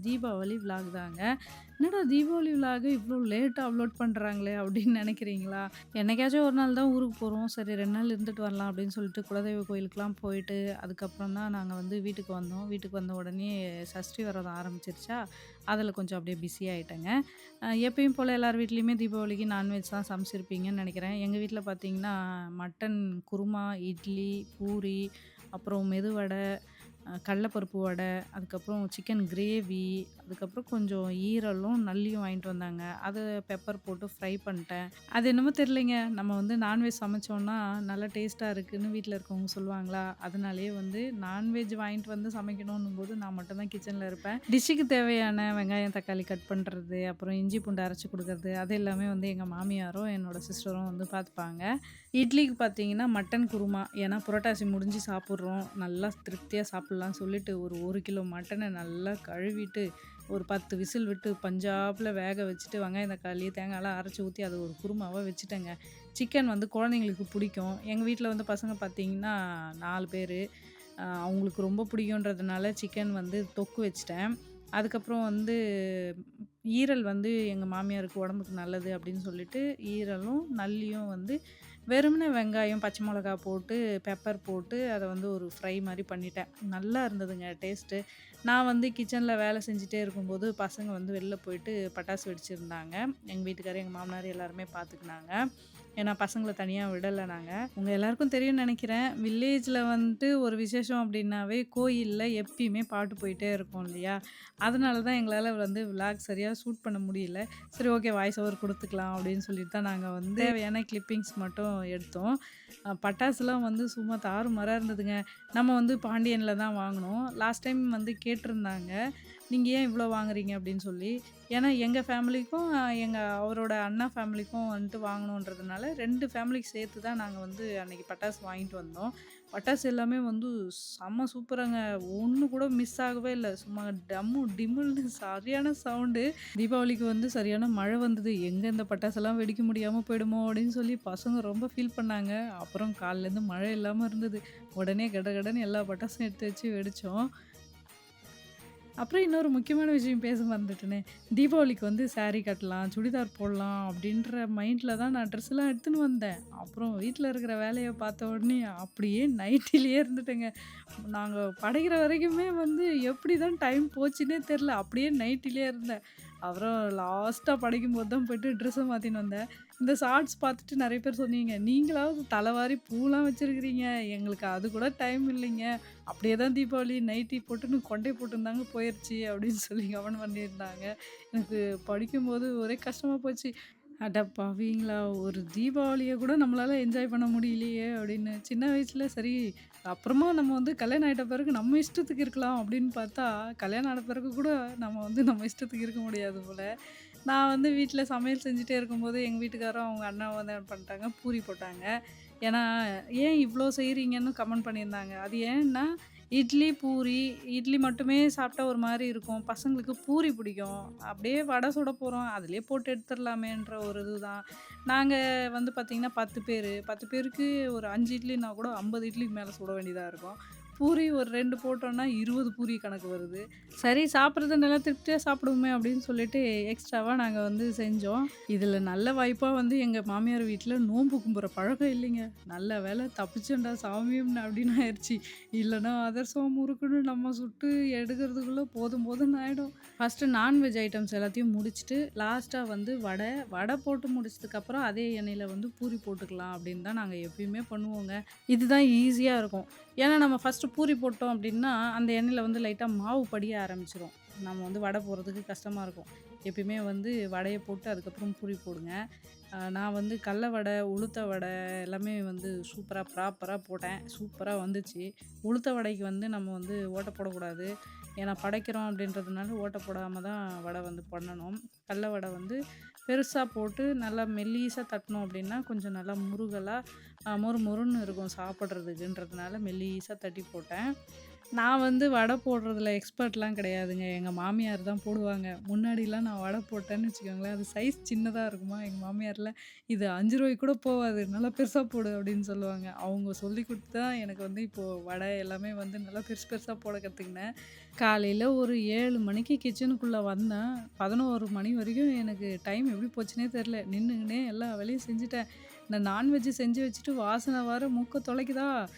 Deepavali vlog தாங்க. என்னடா Deepavali vlog இவ்ளோ லேட்டா அப்லோட் பண்றாங்களே அப்படின்னு நினைக்கிறீங்களா? என்னைக்காச்சும் ஒரு நாள் தான் ஊருக்கு போறோம். சரி 2 நாள் இருந்துட்டு வரலாம் அப்படின்னு சொல்லிட்டு குலதெய்வ கோயிலுக்குலாம் போயிட்டு, அதுக்கப்புறம் தான் நாங்க வந்து வீட்டுக்கு வந்தோம். வீட்டுக்கு வந்த உடனே சஷ்டி விரதம் ஆரம்பிச்சிருச்சா, அதில கொஞ்சம் அப்படியே பிஸி ஆயிட்டேங்க. எப்பயும் போல எல்லார் வீட்லயுமே தீபாவளிக்கு நான்வெஜ் தான் சமைச்சிருப்பீங்கன்னு நெனைக்கிறேன். எங்க வீட்ல பார்த்தீங்கன்னா, மட்டன் குருமா, இட்லி, பூரி, அப்புறம் மெதுவடை, கடலப்பருப்பு வடை, அதுக்கப்புறம் சிக்கன் கிரேவி, அதுக்கப்புறம் கொஞ்சம் ஈரலும், நல்லியும் வாங்கிட்டு வந்தாங்க. அத பெப்பர் போட்டு ஃப்ரை பண்ணிட்டேன். அது என்னமோ தெரியலைங்க. நம்ம வந்து நான்வெஜ் சமைச்சோம்னா, நல்லா டேஸ்ட்டா இருக்குன்னு வீட்ல இருக்கவங்க சொல்லுவாங்களா, அதனாலேயே வந்து நான்வெஜ் வாங்கிட்டு வந்து சமைக்கணுன்னும்போது நான் மட்டும் தான் கிச்சன்ல இருப்பேன். டிஷ்ஷுக்கு தேவையான வெங்காயம், தக்காளி கட் பண்றது, அப்புறம் இஞ்சி பூண்டு அரைச்சு குடுக்கறது, அது எல்லாமே வந்து எங்க மாமியாரும், என்னோட சிஸ்டரும் வந்து பார்த்துப்பாங்க. இட்லிக்கு பார்த்தீங்கன்னா, மட்டன் குருமா. ஏன்னா புரட்டாசி முடிஞ்சு சாப்பிட்றோம். நல்லா திருப்தியா சாப்பிட்லான்னு சொல்லிட்டு, ஒரு 1 கிலோ மட்டன நல்லா கழுவிட்டு, ஒரு 10 விசில் விட்டு பஞ்சாப்ல வேக வச்சுட்டு, வெங்காயம், தக்காளி, தேங்காய்லாம் அரைச்சு ஊத்தி, அது ஒரு குருமாவா வச்சுட்டேங்க. சிக்கன் வந்து குழந்தைங்களுக்கு பிடிக்கும். எங்க வீட்ல வந்து பசங்க பார்த்தீங்கன்னா 4 பேரு. அவங்களுக்கு ரொம்ப பிடிக்குன்றதுனால சிக்கன் வந்து தொக்கு வச்சுட்டேன். அதுக்கப்புறம் வந்து ஈரல் வந்து எங்க மாமியாருக்கு உடம்புக்கு நல்லது அப்படின்னு சொல்லிட்டு, ஈரலும், நல்லியும் வந்து வெறுமனே வெங்காயம், பச்சை மிளகா போட்டு, பெப்பர் போட்டு அத வந்து ஒரு ஃப்ரை மாரி பண்ணிட்டேன். நல்லா இருந்ததுங்க டேஸ்ட்டு. நான் வந்து கிச்சன்ல வேலை செஞ்சுட்டே இருக்கும்போது, பசங்க வந்து வெளில போயிட்டு பட்டாசு வெடிச்சிருந்தாங்க. எங்க வீட்டுக்காரர், எங்க மாமனார் எல்லாருமே பார்த்துக்கினாங்க. ஏன்னா பசங்கள தனியா விடல நாங்க. உங்க எல்லாருக்கும் தெரியும்னு நெனைக்கிறேன். வில்லேஜ்ல வந்துட்டு ஒரு விசேஷம் அப்டின்னாவே கோயில்ல எப்பயுமே பாட்டு போயிட்டே இருக்கும் இல்லையா? அதனால தான் எங்களால வந்து விளாக் சரியா ஷூட் பண்ண முடியல. சரி ஓகே வாய்ஸ் ஓவர் குடுத்துக்கலாம் அப்டின்னு சொல்லிட்டு தான் நாங்க வந்து தேவையான கிளிப்பிங்ஸ் மட்டும் எடுத்தோம். பட்டாசுலாம் வந்து சும்மா தாறுமாறா இருந்ததுங்க. நம்ம வந்து பாண்டியன்ல தான் வாங்குனோம். லாஸ்ட் டைம் வந்து கேட்டிருந்தாங்க. நீங்க ஏன் இவ்ளோ வாங்குறீங்க அப்டின்னு சொல்லி. ஏன்னா எங்க ஃபேமிலிக்கும், அவரோட அண்ணா ஃபேமிலிக்கும் வந்துட்டு வாங்கணுன்றதுனால 2 ஃபேமிலிக்கு சேர்த்து தான் நாங்க வந்து அன்னைக்கு பட்டாசு வாங்கிட்டு வந்தோம். பட்டாசு எல்லாமே வந்து செம்ம சூப்பராங்க. ஒண்ணு கூட மிஸ் ஆகவே இல்ல. சும்மா டம்மு டிம்முல்னு சரியான சவுண்டு. தீபாவளிக்கு வந்து சரியான மழை வந்தது. எங்க இந்த பட்டாசெல்லாம் வெடிக்க முடியாம போயிடுமோ அப்படின்னு சொல்லி பசங்க ரொம்ப ஃபீல் பண்ணாங்க. அப்புறம் காலைலேருந்து மழை இல்லாம இருந்தது. உடனே கடகடன்னு எல்லா பட்டாசும் எடுத்து வச்சு வெடிச்சோம். அப்புறம் இன்னொரு முக்கியமான விஷயம் பேச மறந்துட்டேனே. தீபாவளிக்கு வந்து சாரி கட்டலாம், சுடிதார் போடலாம் அப்படின்ற மைண்ட்ல தான் நான் ட்ரெஸ்லாம் எடுத்துன்னு வந்தேன். அப்புறம் வீட்ல இருக்கிற வேலைய பார்த்த உடனே அப்படியே நைட்டிலேயே இருந்துட்டேங்க. நாங்க படைக்கிற வரைக்குமே வந்து எப்படி தான் டைம் போச்சுன்னே தெரியல. அப்படியே நைட்டிலேயே இருந்தேன். அப்புறம் லாஸ்ட்டா படைக்கும்போது தான் போயிட்டு ட்ரெஸ்ஸ மாத்தின்னு வந்தேன். இந்த ஷார்ட்ஸ் பார்த்துட்டு நெறைய பேர் சொன்னீங்க, "நீங்களாவது தலவாரி பூலாம் வச்சிருக்கிறீங்க. எங்களுக்கு அது கூட டைம் இல்லைங்க." அப்படியே தான் தீபாவளி நைட்டி போட்டுன்னு கொண்டை போட்டுருந்தாங்க போயிருச்சு அப்படின்னு சொல்லி கமெண்ட் பண்ணியிருந்தாங்க. எனக்கு படிக்கும்போது ஒரே கஷ்டமா போச்சு. அட பாவிங்களா! ஒரு தீபாவளிய கூட நம்மளால என்ஜாய் பண்ண முடியலையே அப்படின்னு. சின்ன வயசுல சரி, அப்புறமா நம்ம வந்து கல்யாணம் ஆயிட்ட பிறகு நம்ம இஷ்டத்துக்கு இருக்கலாம் அப்படின்னு பார்த்தா, கல்யாணம் ஆன பிறகு கூட நம்ம வந்து நம்ம இஷ்டத்துக்கு இருக்க முடியாது போல. நான் வந்து வீட்ல சமையல் செஞ்சுட்டே இருக்கும்போது, எங்க வீட்டுக்காரும், அவங்க அண்ணாவும் வந்து என்ன பண்ணிட்டாங்க, பூரி போட்டாங்க. ஏன்னா, "ஏன் இவ்ளோ செய்றீங்கன்னு?" கமெண்ட் பண்ணியிருந்தாங்க. அது ஏன்னா, இட்லி, பூரி, இட்லி மட்டுமே சாப்பிட்டா ஒரு மாரி இருக்கும். பசங்களுக்கு பூரி பிடிக்கும். அப்படியே வடை சுட போறோம், அதிலயே போட்டு எடுத்துரலாமேன்ற ஒரு இதுதான். நாங்க வந்து பார்த்தீங்கன்னா 10 பேரு. 10 பேருக்கு ஒரு 5 இட்லினா கூட 50 இட்லிக்கு மேல சுட வேண்டியதா இருக்கும். பூரி ஒரு 2 போட்டோம்னா 20 பூரி கணக்கு வருது. சரி சாப்பிடுறது நல்லா திருப்தியா சாப்பிடுவோமே அப்படின்னு சொல்லிட்டு எக்ஸ்ட்ராவா நாங்க வந்து செஞ்சோம். இதில நல்ல வாய்ப்பா வந்து எங்க மாமியார் வீட்ல நோன்பு கும்புற பழக்கம் இல்லைங்க. நல்ல வேளை தப்பிச்சேன்டா சாமின்னு அப்படின்னு ஆயிருச்சு. இல்லன்னா அதிரசம், முறுக்குன்னு நம்ம சுட்டு எடுக்கிறதுக்குள்ள போதும் போதும்ன்னு ஆயிடும். ஃபர்ஸ்ட்டு நான்வெஜ் ஐட்டம்ஸ் எல்லாத்தையும் முடிச்சுட்டு, லாஸ்ட்டா வந்து வடை போட்டு முடிச்சதுக்கப்புறம் அதே எண்ணெயில வந்து பூரி போட்டுக்கலாம் அப்படின்னு தான் நாங்க எப்பயுமே பண்ணுவோங்க. இதுதான் ஈஸியா இருக்கும். ஏன்னா நம்ம ஃபர்ஸ்ட்டு பூரி போட்டோம் அப்படின்னா, அந்த எண்ணெயில வந்து லைட்டா மாவு படிய ஆரம்பிச்சுரும். நம்ம வந்து வடை போடுறதுக்கு கஷ்டமா இருக்கும். எப்பயுமே வந்து வடைய போட்டு அதுக்கப்புறம் பூரி போடுங்க. நான் வந்து கடல வடை, உளுத்த வடை எல்லாமே வந்து சூப்பரா ப்ராப்பரா போட்டேன். சூப்பரா வந்துச்சு. உளுத்த வடைக்கு வந்து நம்ம வந்து ஓட்டை போடக்கூடாது. ஏன்னா படைக்கிறோம் அப்படின்றதுனால ஓட்டை போடாம தான் வடை வந்து பண்ணணும். கடல வடை வந்து பெருசா போட்டு நல்லா மெல்லிசா தட்டினோம் அப்படின்னா, கொஞ்சம் நல்லா முறுகலா மொறு மொறுன்னு இருக்கும் சாப்பிட்றதுக்குன்றதுனால மெல்லிசா தட்டி போட்டேன். நான் வந்து வடை போடுறதுல எக்ஸ்பர்ட்லாம் கிடையாதுங்க. எங்க மாமியார் தான் போடுவாங்க. முன்னாடிலாம் நான் வடை போட்டேன்னு வச்சுக்கோங்களேன், அது சைஸ் சின்னதா இருக்குமா, எங்க மாமியார்லாம் "இது ரூ. 5 கூட போவாது. நல்லா பெருசா போடு" அப்படின்னு சொல்லுவாங்க. அவங்க சொல்லிக் குடுத்து தான் எனக்கு வந்து இப்போ வடை எல்லாமே வந்து நல்லா பெருசு பெருசா போட கத்துக்கினேன். காலையில ஒரு 7 மணிக்கு கிச்சனுக்குள்ள வந்தேன். 11 மணி வரைக்கும் எனக்கு டைம் எப்படி போச்சுன்னே தெரியல. நின்னுக்கினே எல்லா வேலையும் செஞ்சுட்டேன். இந்த நான்வெஜ் செஞ்சு வச்சுட்டு வாசனை வேற மூக்க தொலைக்குதா,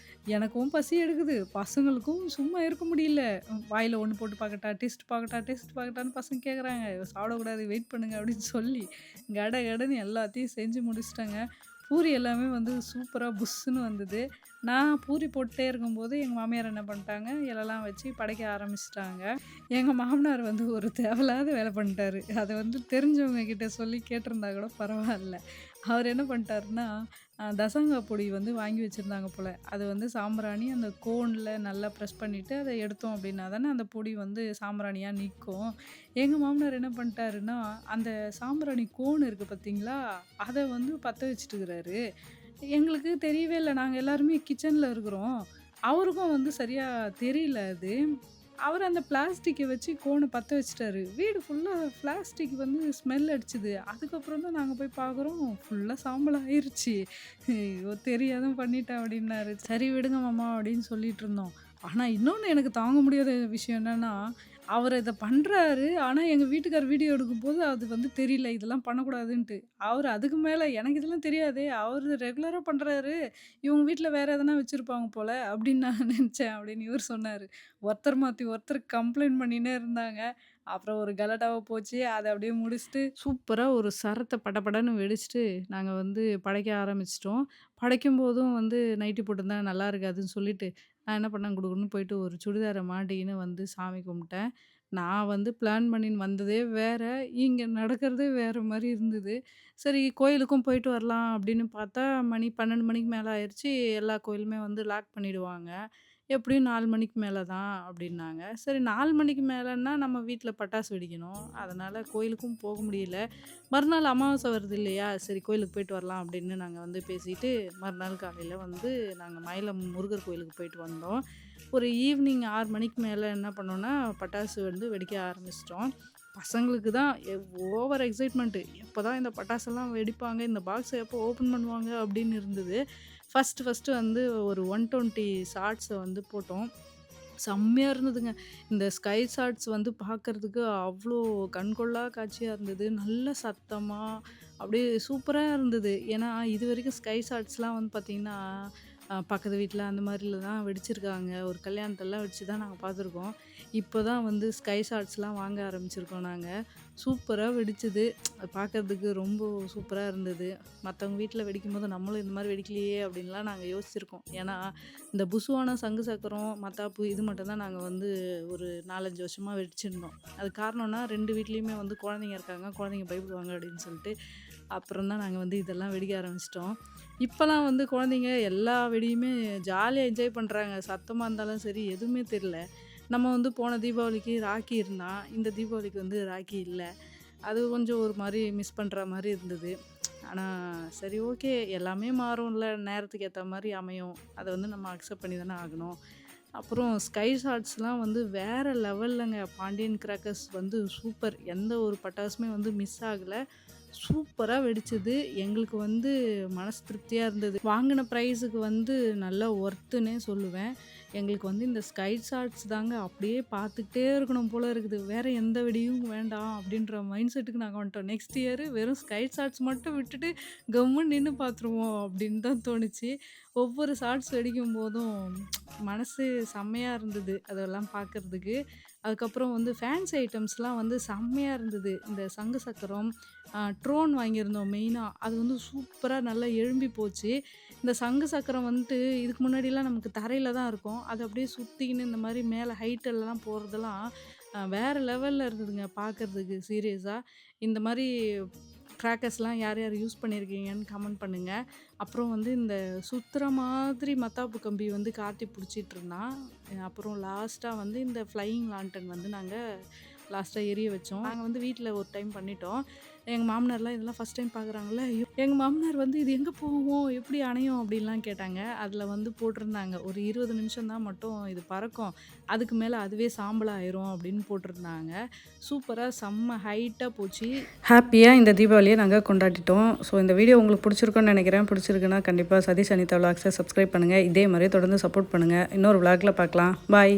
எனக்கும் பசி எடுக்குது. பசங்களுக்கும் சும்மா இருக்க முடியல. வாயில ஒண்ணு போட்டு பார்க்கட்டா, டேஸ்ட் பார்க்கட்டா, டேஸ்ட் பார்க்கட்டான்னு பசங்க கேட்குறாங்க. சாப்பிடக்கூடாது வெயிட் பண்ணுங்க அப்படின்னு சொல்லி, கடன்னு எல்லாத்தையும் செஞ்சு முடிச்சுட்டேங்க. பூரி எல்லாமே வந்து சூப்பரா புஸ்ஸுன்னு வந்தது. நான் பூரி போட்டுட்டே இருக்கும்போது, எங்க மாமியார் என்ன பண்ணிட்டாங்க, இலலாம் வச்சு படைக்க ஆரம்பிச்சுட்டாங்க. எங்க மாமனார் வந்து ஒரு தேவையில்லாத வேலை பண்ணிட்டாரு. அத வந்து தெரிஞ்சவங்க கிட்ட சொல்லி கேட்டிருந்தா கூட பரவால்ல. அவரு என்ன பண்ணிட்டாருன்னா, தசங்கா பொடி வந்து வாங்கி வச்சிருந்தாங்க போல. அது வந்து சாம்பிராணி அந்த கோன்ல நல்லா ப்ரெஸ் பண்ணிட்டு, அத எடுத்தோம் அப்டின்னா தானே அந்த பொடி வந்து சாம்பிராணியா நிக்கும். எங்க மாமனார் என்ன பண்ணிட்டாருன்னா, அந்த சாம்பிராணி கோன் இருக்கு பார்த்தீங்களா, அத வந்து பத்த வச்சுட்டுருக்கிறாரு. எங்களுக்கு தெரியவே இல்ல. நாங்க எல்லாருமே கிச்சன்ல இருக்கிறோம். அவருக்கும் வந்து சரியா தெரியல அது. அவரு அந்த பிளாஸ்டிக்க வச்சு கோன பத்த வச்சுட்டாரு. வீடு ஃபுல்லா பிளாஸ்டிக் வந்து ஸ்மெல் அடிச்சுது. அதுக்கப்புறம் தான் நாங்க போய் பார்க்குறோம், ஃபுல்லா சாம்பல் ஆயிருச்சு. "ஐயோ! தெரியாம பண்ணிட்டேன்" அப்டின்னாரு. "சரி விடுங்க மாமா" அப்டின்னு சொல்லிட்டு இருந்தோம். ஆனா இன்னொன்னு எனக்கு தாங்க முடியாத விஷயம் என்னன்னா, அவரு இத பண்றாரு. ஆனா எங்க வீட்டுக்காரர் வீடியோ எடுக்கும்போது அது வந்து தெரியல. இதெல்லாம் பண்ணக்கூடாதுன்ட்டு. அவரு அதுக்கு மேல எனக்கு இதெல்லாம் தெரியாதே! அவரு ரெகுலரா பண்றாரு. இவங்க வீட்ல வேற எதனா வச்சிருப்பாங்க போல அப்படின்னு நான் நெனச்சேன் அப்படின்னு இவரு சொன்னாரு. ஒருத்தர் மாத்தி ஒருத்தர் கம்ப்ளைண்ட் பண்ணினே இருந்தாங்க. அப்புறம் ஒரு கலாட்டாவா போச்சு. அத அப்படியே முடிச்சுட்டு, சூப்பரா ஒரு சரத்த படபடன்னு வெடிச்சுட்டு, நாங்க வந்து படைக்க ஆரம்பிச்சுட்டோம். படைக்கும்போதும் வந்து நைட்டி போட்டிருந்தா நல்லா இருக்காதுன்னு சொல்லிட்டு, நான் என்ன பண்ணேன் குடுகுடுன்னு போயிட்டு ஒரு சுடிதார மாட்டிக்கின்னு வந்து சாமி கும்பிட்டேன். நான் வந்து பிளான் பண்ணின்னு வந்ததே வேற. இங்க நடக்கிறதே வேற மாரி இருந்தது. சரி கோயிலுக்கும் போயிட்டு வரலாம் அப்படின்னு பார்த்தா, மணி 12 மணிக்கு மேல ஆயிருச்சு. எல்லா கோயிலுமே வந்து லாக் பண்ணிடுவாங்க. எப்படியும் 4 மணிக்கு மேல தான் அப்படின்னாங்க. சரி 4 மணிக்கு மேலன்னா நம்ம வீட்ல பட்டாசு வெடிக்கணும். அதனால கோயிலுக்கும் போக முடியல. மறுநாள் அமாவாசை வருது இல்லையா? சரி கோயிலுக்கு போயிட்டு வரலாம் அப்படின்னு நாங்க வந்து பேசிட்டு, மறுநாள் காலையில வந்து நாங்க மயிலம் முருகர் கோயிலுக்கு போயிட்டு வந்தோம். ஒரு ஈவினிங் 6 மணிக்கு மேல என்ன பண்ணோம்னா, பட்டாசு வந்து வெடிக்க ஆரம்பிச்சுட்டோம். பசங்களுக்கு தான் ஓவர் எக்ஸைட்மெண்ட்டு. எப்பதான் இந்த பட்டாசெல்லாம் வெடிப்பாங்க, இந்த பாக்ஸ எப்போ ஓப்பன் பண்ணுவாங்க அப்படின்னு இருந்தது. ஃபர்ஸ்ட்டு வந்து ஒரு 120 ஷார்ட்ஸ வந்து போட்டோம். செம்மையா இருந்ததுங்க. இந்த ஸ்கை ஷாட்ஸ் வந்து பார்க்கறதுக்கு அவ்ளோ கண்கொள்ளா காட்சியா இருந்தது. நல்ல சத்தமா, அப்படியே சூப்பரா இருந்தது. ஏன்னா, இதுவரைக்கும் ஸ்கை ஷாட்ஸ்லாம் வந்து பார்த்தீங்கன்னா, பக்கத்து வீட்ல அந்த மாரில தான் வெடிச்சிருக்காங்க. ஒரு கல்யாணத்துலலாம் வச்சு தான் நாங்க பார்த்துருக்கோம். இப்போ தான் வந்து ஸ்கை ஷாட்ஸ்லாம் வாங்க ஆரம்பிச்சிருக்கோம் நாங்க. சூப்பரா வெடிச்சது. அது பார்க்கறதுக்கு ரொம்ப சூப்பரா இருந்தது. மத்தவங்க வீட்ல வெடிக்கும்போது, நம்மளும் இந்த மாரி வெடிக்கலையே! அப்படின்லாம் நாங்க யோசிச்சிருக்கோம். ஏன்னா இந்த புஸ்வானம், சங்கு சக்கரம், மத்தாப்பு இது மட்டும் தான் நாங்க வந்து ஒரு 4, 5 வருஷமா வச்சிருந்தோம். அதுக்கு காரணம்னா 2 வீட்லயுமே வந்து குழந்தைங்க இருக்காங்க. குழந்தைங்க பயப்படுவாங்க அப்படின்னு சொல்லிட்டு, அப்புறம் தான் நாங்க வந்து இதெல்லாம் வெடிக்க ஆரம்பிச்சுட்டோம். இப்பலாம் வந்து குழந்தைங்க எல்லா வெடியுமே ஜாலியா என்ஜாய் பண்றாங்க. சத்தமா இருந்தாலும் சரி, எதுவுமே தெரியல. நம்ம வந்து போன தீபாவளிக்கு ராக்கி இருந்தான். இந்த தீபாவளிக்கு வந்து ராக்கி இல்ல. அது கொஞ்சம் ஒரு மாரி மிஸ் பண்ற மாரி இருந்தது. ஆனா, சரி ஓகே. எல்லாமே மாறும்ல. நேரத்துக்கு ஏத்த மாரி அமையும். அத வந்து நம்ம அக்செப்ட் பண்ணி தானே ஆகணும். அப்புறம் ஸ்கை ஷாட்ஸ்லாம் வந்து வேற லெவல்லங்க. பாண்டியன் கிராக்கர்ஸ் வந்து சூப்பர். எந்த ஒரு பட்டாசுமே வந்து மிஸ் ஆகல. சூப்பரா வெடிச்சது. எங்களுக்கு வந்து மனசு திருப்தியா இருந்தது. வாங்குன பிரைஸுக்கு வந்து நல்ல ஒர்த்துன்னே சொல்லுவேன். எங்களுக்கு வந்து இந்த ஸ்கை ஷாட்ஸ் தாங்க அப்படியே பார்த்துக்கிட்டே இருக்கணும் போல இருக்குது. வேற எந்த வெடியும் வேண்டாம் அப்படின்ற மைண்ட் செட்டுக்கு நாங்க வந்துட்டோம். நெக்ஸ்ட் இயர் வெறும் ஸ்கை ஷாட்ஸ் மட்டும் விட்டுட்டு கம்முன்னு நின்னு பார்த்துருவோம் அப்படின்னு தான் தோணுச்சு. ஒவ்வொரு ஷாட்ஸ் வெடிக்கும்போதும் மனசு செம்மையா இருந்தது. அதெல்லாம் பார்க்கறதுக்கு. அதுக்கப்புறம் வந்து ஃபேன்சி ஐட்டம்ஸ்லாம் வந்து செம்மையா இருந்தது. இந்த சங்கு சக்கரம், ட்ரோன் வாங்கியிருந்தோம் மெயினா. அது வந்து சூப்பரா நல்லா எழும்பி போச்சு. இந்த சங்கு சக்கரம் வந்துட்டு இதுக்கு முன்னாடிலாம் நமக்கு தரையில தான் இருக்கும். அது அப்படியே சுத்திக்கின்னு இந்த மாரி மேல ஹைட்டெல்லாம் போறதெல்லாம் வேற லெவல்ல இருந்ததுங்க பார்க்கறதுக்கு சீரியஸா. இந்த மாரி கிராக்கர்ஸ்லாம் யார் யார் யூஸ் பண்ணியிருக்கீங்கன்னு கமெண்ட் பண்ணுங்க. அப்புறம் வந்து இந்த சுத்துற மாதிரி மத்தாப்பு கம்பி வந்து கார்த்தி புடிச்சிட்டு இருந்தான். அப்புறம் லாஸ்ட்டா வந்து இந்த ஃப்ளையிங் லான்டர்ன் வந்து நாங்க லாஸ்ட்டா எரிய வச்சோம். நாங்க வந்து வீட்ல ஒரு டைம் பண்ணிட்டோம். எங்க மாமனார்லாம் இதெல்லாம் ஃபர்ஸ்ட் டைம் பார்க்குறாங்கல்ல. எங்க மாமனார் வந்து "இது எங்க போகும்? எப்படி அணையும்?" அப்படின்லாம் கேட்டாங்க. அதில வந்து போட்டிருந்தாங்க. "ஒரு 20 நிமிஷம் தான் மட்டும் இது பறக்கும். அதுக்கு மேல அதுவே சாம்பலா ஆயிரும்." அப்படின்னு போட்டிருந்தாங்க. சூப்பரா செம்ம ஹைட்டா போச்சு. ஹேப்பியா இந்த தீபாவளிய நாங்க கொண்டாடிட்டோம். ஸோ இந்த வீடியோ உங்களுக்கு பிடிச்சிருக்கும்னு நினைக்கிறேன். பிடிச்சிருக்குன்னா கண்டிப்பா சதீஷ் அனிதா விலாக்ஸை சப்ஸ்கிரைப் பண்ணுங்க. இதே மாரி தொடர்ந்து சப்போர்ட் பண்ணுங்க. இன்னொரு விலாக்ல பார்க்கலாம். பாய்.